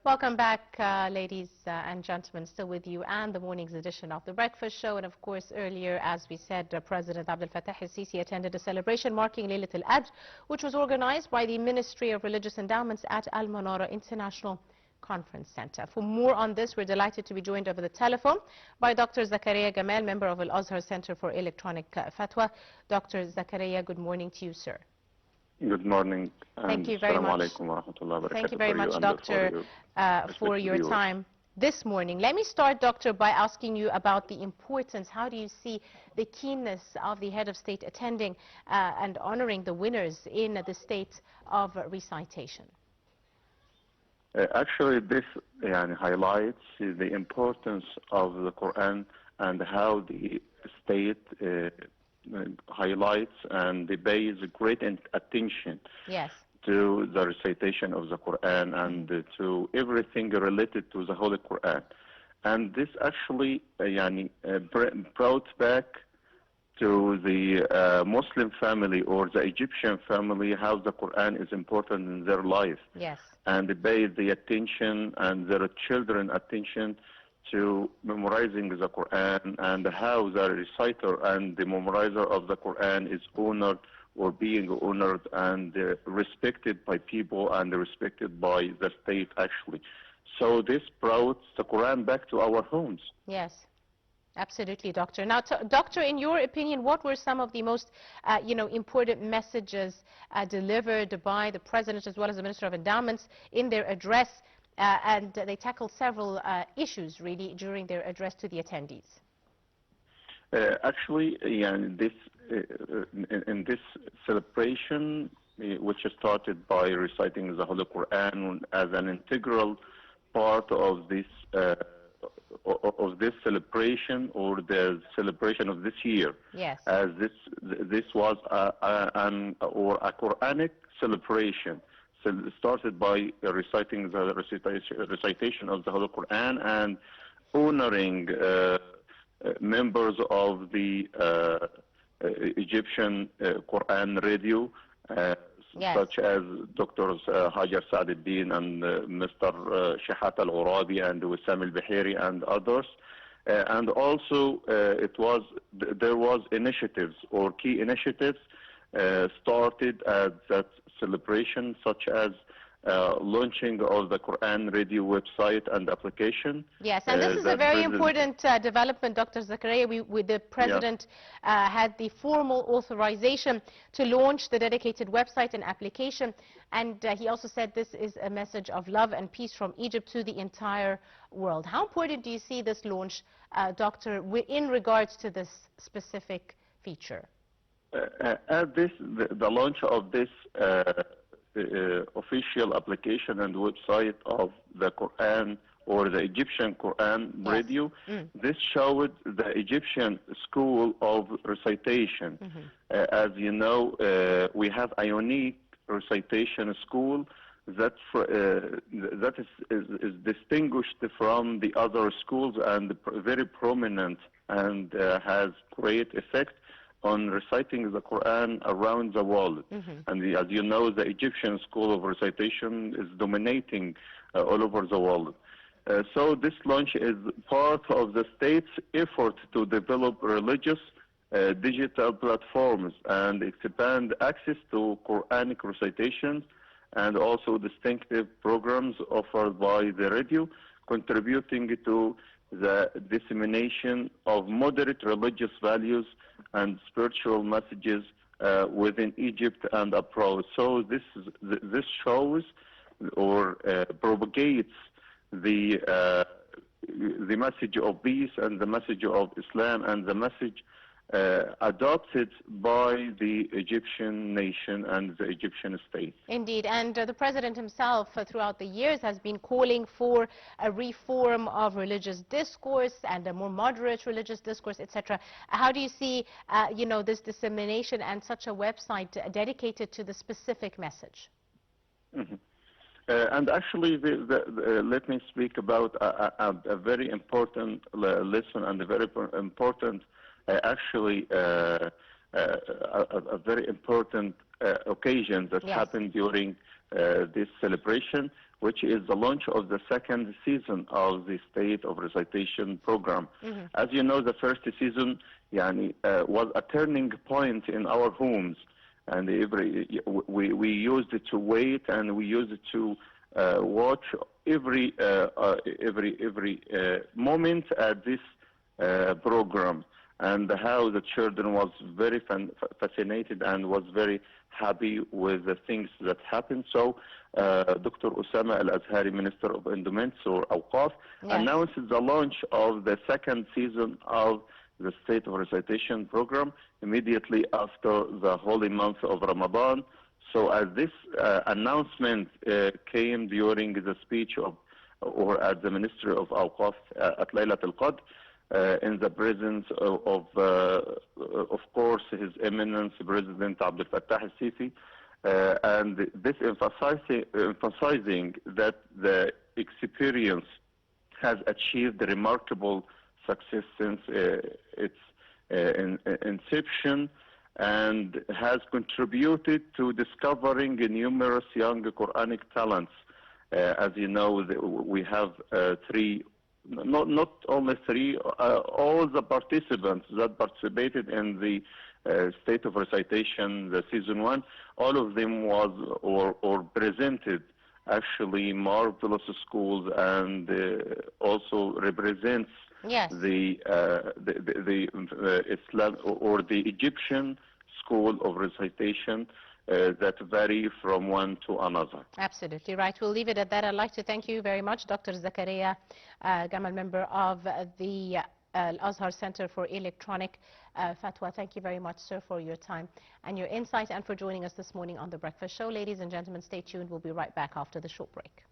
Welcome back, ladies and gentlemen. Still with you and the morning's edition of The Breakfast Show. And of course, earlier, as we said, President Abdel Fattah al-Sisi attended a celebration marking Laylat al-Adh, which was organized by the Ministry of Religious Endowments at Al Manara International Conference Center. For more on this, we're delighted to be joined over the telephone by Dr. Zakariya Gamal, member of Azhar Center for Electronic Fatwa. Dr. Zakariya, good morning to you, sir. Good morning. Thank you very much. Thank you very much, Doctor, for your time this morning. Let me start, Doctor, by asking you about the importance. How do you see the keenness of the head of state attending and honoring the winners in the state of recitation? Actually, this highlights the importance of the Quran and how the state highlights and they pays great attention to the recitation of the Quran and to everything related to the Holy Quran. And this actually brought back to the Muslim family or the Egyptian family how the Quran is important in their life. And they pay the attention and their children attention to memorizing the Quran and how the reciter and the memorizer of the Quran is honored or being honored and respected by people and respected by the state actually. So this brought the Quran back to our homes. Yes, absolutely, Doctor. Now, Doctor, in your opinion, what were some of the most important messages delivered by the President as well as the Minister of Endowments in their address? And they tackled several issues, really, during their address to the attendees. Actually, in this celebration, which started by reciting the Holy Quran as an integral part of this celebration or the celebration of this year, as this was a Quranic celebration. Started by reciting the recitation of the Holy Quran and honoring members of the Egyptian Quran radio, such as Drs. Hajar Saaduddin and Mr. Shahat Al-Ghurabi and Wissam Al-Bihiri and others. And also there was initiatives or key initiatives started at that celebration, such as launching of the Quran radio website and application. Yes, and this is a very important development, Dr. Zakariya. The President had the formal authorization to launch the dedicated website and application, and he also said this is a message of love and peace from Egypt to the entire world. How important do you see this launch, Doctor, in regards to this specific feature? The launch of this official application and website of the Quran or the Egyptian Quran radio, this showed the Egyptian school of recitation. As you know, we have a unique recitation school that is distinguished from the other schools and very prominent and has great effect on reciting the Quran around the world. And as you know, the Egyptian school of recitation is dominating all over the world. So this launch is part of the state's effort to develop religious digital platforms and expand access to Quranic recitations and also distinctive programs offered by the radio, contributing to the dissemination of moderate religious values and spiritual messages within Egypt and abroad. So this shows or propagates the message of peace and the message of Islam and the message adopted by the Egyptian nation and the Egyptian state. Indeed, and the President himself throughout the years has been calling for a reform of religious discourse and a more moderate religious discourse, etc. How do you see this dissemination and such a website dedicated to the specific message? And actually, let me speak about a very important lesson and a very important a very important occasion that happened during this celebration, which is the launch of the second season of the State of Recitation program. As you know, the first season was a turning point in our homes, and we used it to wait, and we used it to watch every moment at this program, and how the children was very fascinated and was very happy with the things that happened. So Dr. Osama Al-Azhari, Minister of Endowments or Awqaf, announced the launch of the second season of the State of Recitation program immediately after the holy month of Ramadan. So as this announcement came during the speech or at the Ministry of Awqaf at Laylat al-Qadr, in the presence of course, His Eminence President Abdel Fattah al-Sisi, and this emphasizing that the experience has achieved remarkable success since its inception, and has contributed to discovering numerous young Quranic talents. As you know, we have not only three, all the participants that participated in the State of Recitation, the season 1, all of them was or presented actually marvelous schools, and also represents the Islam or the Egyptian school of recitation that vary from one to another. Absolutely right. We'll leave it at that. I'd like to thank you very much, Dr. Zakariya Gamal, member of the Azhar Center for Electronic Fatwa. Thank you very much, sir, for your time and your insight, and for joining us this morning on The Breakfast Show. Ladies and gentlemen, stay tuned. We'll be right back after the short break.